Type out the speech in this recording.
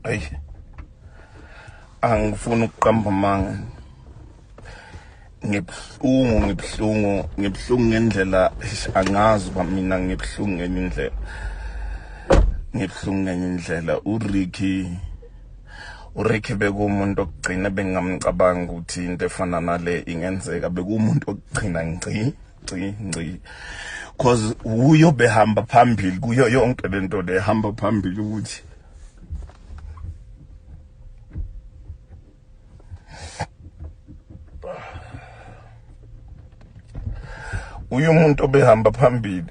Ay, angifuni ukuqamba manga. Ngibhlungu ngendlela angazi ba mina ngibhlungu ngenye indlela. Ricky bekumuntu okugcina bengamcabanga ukuthi into efana nale ingenzeka, bekumuntu okugcina ngci cause uyo behamba phambili kuyo yonke lento le hamba phambili ukuthi uyu umuntu obehamba phambili.